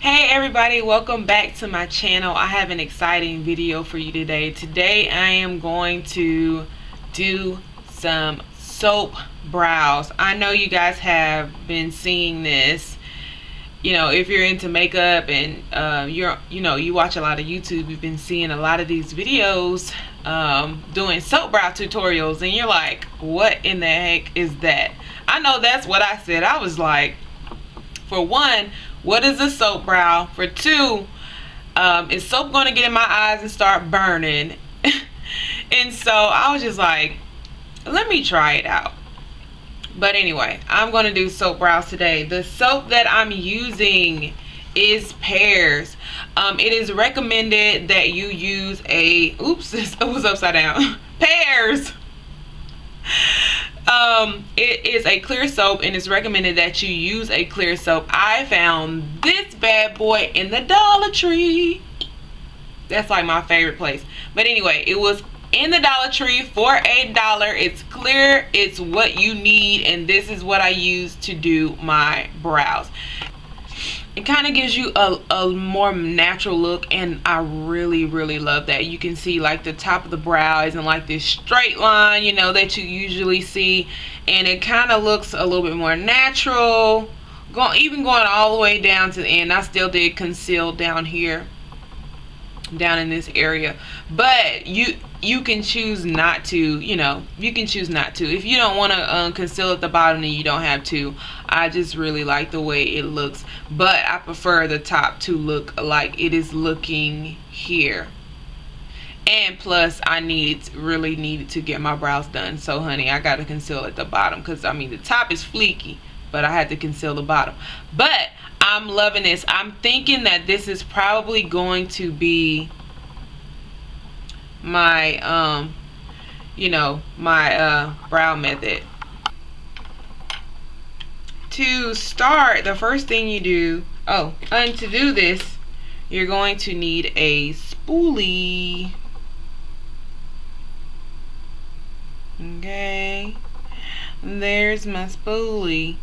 Hey everybody, welcome back to my channel. I have an exciting video for you today. Today I am going to do some soap brows. I know you guys have been seeing this. You know, if you're into makeup and you watch a lot of YouTube, you've been seeing a lot of these videos doing soap brow tutorials, and you're like, what in the heck is that? I know that's what I said. I was like, for one, what is a soap brow? For two, is soap going to get in my eyes and start burning? And so I was just like, let me try it out. But anyway, I'm going to do soap brows today. The soap that I'm using is Pears. It is recommended that you use a, oops, it was upside down. Pears. It is a clear soap, and it's recommended that you use a clear soap. I found this bad boy in the Dollar Tree. That's like my favorite place. But anyway, it was in the Dollar Tree for $8. It's clear, it's what you need, and this is what I use to do my brows. It kind of gives you a more natural look, and I really love that. You can see like the top of the brow isn't like this straight line, you know, that you usually see, and it kind of looks a little bit more natural. Even going all the way down to the end. I still did conceal down here, down in this area, but you can choose not to. You know, you can choose not to. If you don't want to conceal at the bottom, then you don't have to. I just really like the way it looks, but I prefer the top to look like it is looking here. And plus, I really needed to get my brows done, so honey, I got to conceal at the bottom, because I mean the top is fleeky, but I had to conceal the bottom. But I'm loving this. I'm thinking that this is probably going to be my my brow method. To start, the first thing you do, and to do this, you're going to need a spoolie. Okay, there's my spoolie.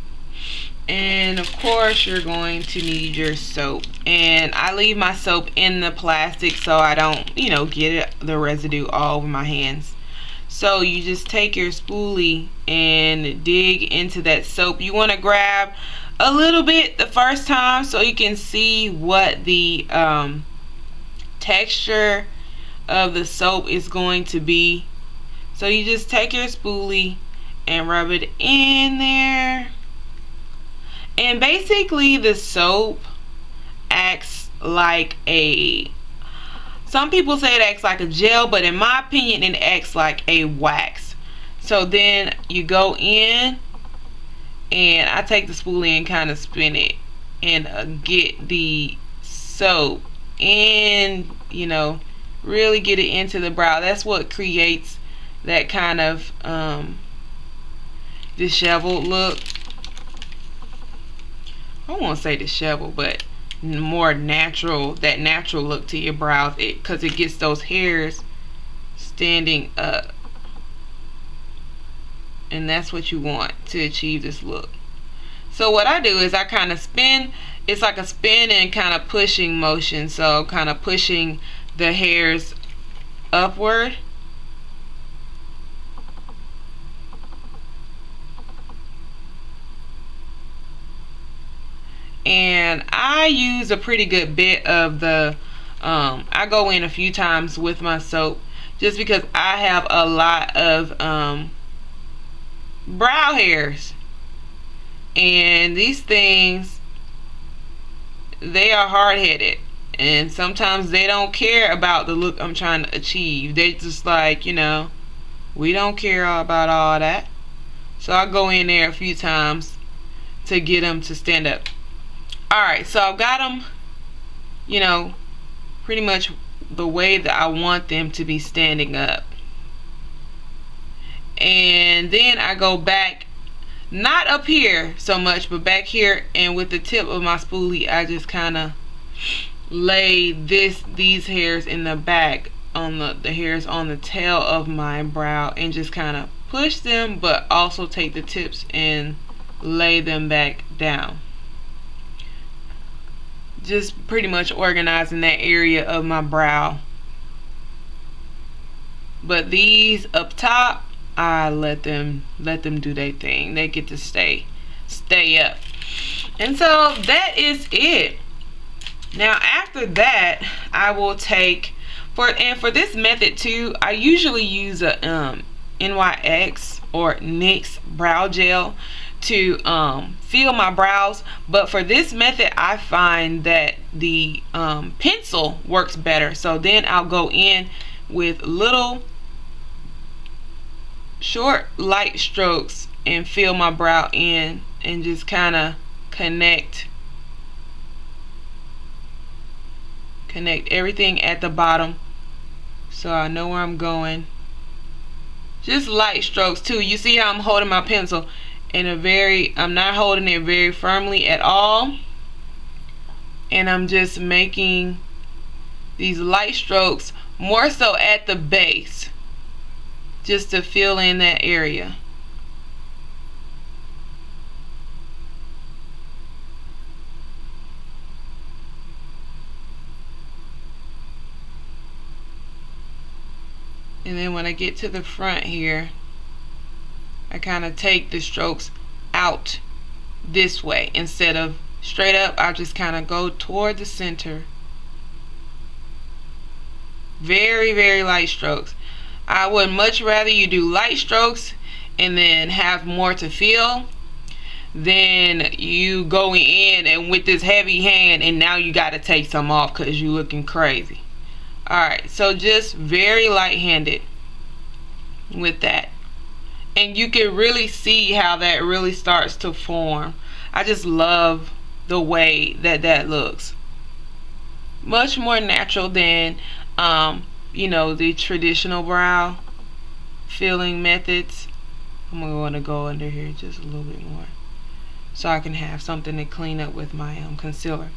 And of course you're going to need your soap, and I leave my soap in the plastic so I don't, you know, get the residue all over my hands. So you just take your spoolie and dig into that soap. You want to grab a little bit the first time so you can see what the texture of the soap is going to be. So you just take your spoolie and rub it in there. And basically the soap acts like some people say it acts like a gel, but in my opinion it acts like a wax. So then you go in, and I take the spoolie and kind of spin it and get the soap in, you know, really get it into the brow. That's what creates that kind of disheveled look. I won't say disheveled, but more natural, that natural look to your brows, because it gets those hairs standing up, and that's what you want to achieve this look. So what I do is I kind of spin. It's like a spin and kind of pushing motion, so kind of pushing the hairs upward. And I use a pretty good bit of the I go in a few times with my soap, just because I have a lot of brow hairs, and these things, they are hard-headed, and sometimes they don't care about the look I'm trying to achieve. They just like, you know, we don't care about all that. So I go in there a few times to get them to stand up. Alright, so I've got them, you know, pretty much the way that I want them to be standing up. And then I go back, not up here so much, but back here, and with the tip of my spoolie, I just kind of lay these hairs in the back, on the hairs on the tail of my brow, and just kind of push them, but also take the tips and lay them back down. just pretty much organizing that area of my brow. But these up top, I let them do their thing. They get to stay up. And so that is it. Now after that, I will take for this method too, I usually use a NYX or NYX brow gel to fill my brows, but for this method I find that the pencil works better. So then I'll go in with little short light strokes and fill my brow in and just kind of connect everything at the bottom so I know where I'm going. Just light strokes too. You see how I'm holding my pencil in I'm not holding it very firmly at all, and I'm just making these light strokes more so at the base just to fill in that area. And then when I get to the front here, I kind of take the strokes out this way instead of straight up. I just kind of go toward the center. Very, very light strokes. I would much rather you do light strokes and then have more to fill than you going in and with this heavy hand and now you got to take some off because you're looking crazy. Alright, so just very light-handed with that. And you can really see how that really starts to form. I just love the way that looks. Much more natural than, you know, the traditional brow filling methods. I'm going to go under here just a little bit more so I can have something to clean up with my concealer.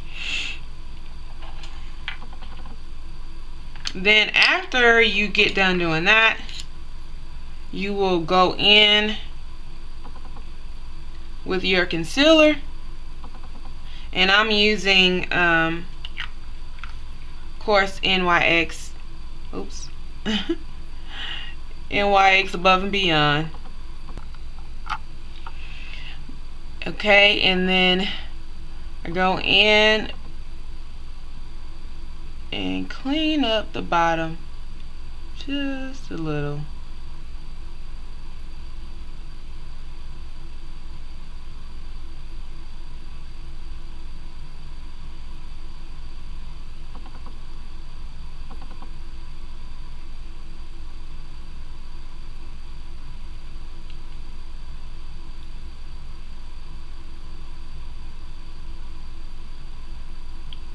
Then after you get done doing that, you will go in with your concealer, and I'm using of course NYX NYX Above and Beyond. Okay, and then I go in and clean up the bottom just a little.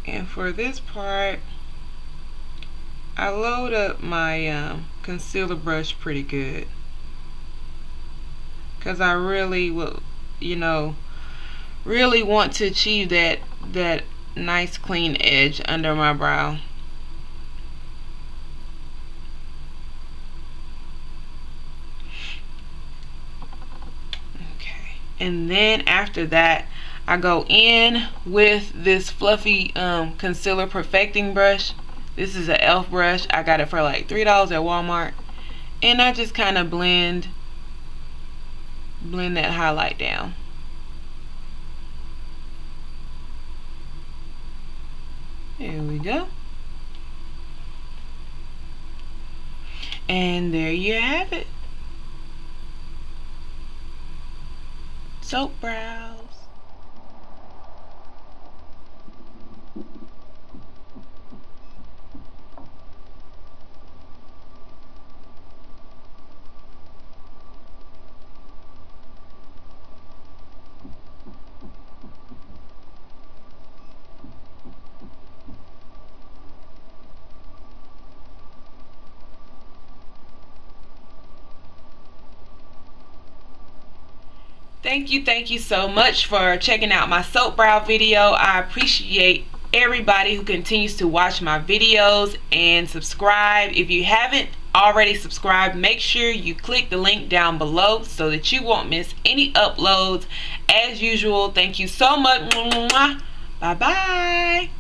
And for this part, I load up my concealer brush pretty good because I really will, you know, really want to achieve that nice clean edge under my brow. Okay, and then after that, I go in with this fluffy concealer perfecting brush. This is an e.l.f. brush. I got it for like $3 at Walmart. And I just kind of blend that highlight down. There we go. And there you have it. Soap brows. Thank you so much for checking out my soap brow video. I appreciate everybody who continues to watch my videos and subscribe. If you haven't already subscribed, make sure you click the link down below so that you won't miss any uploads. As usual, thank you so much. Bye bye.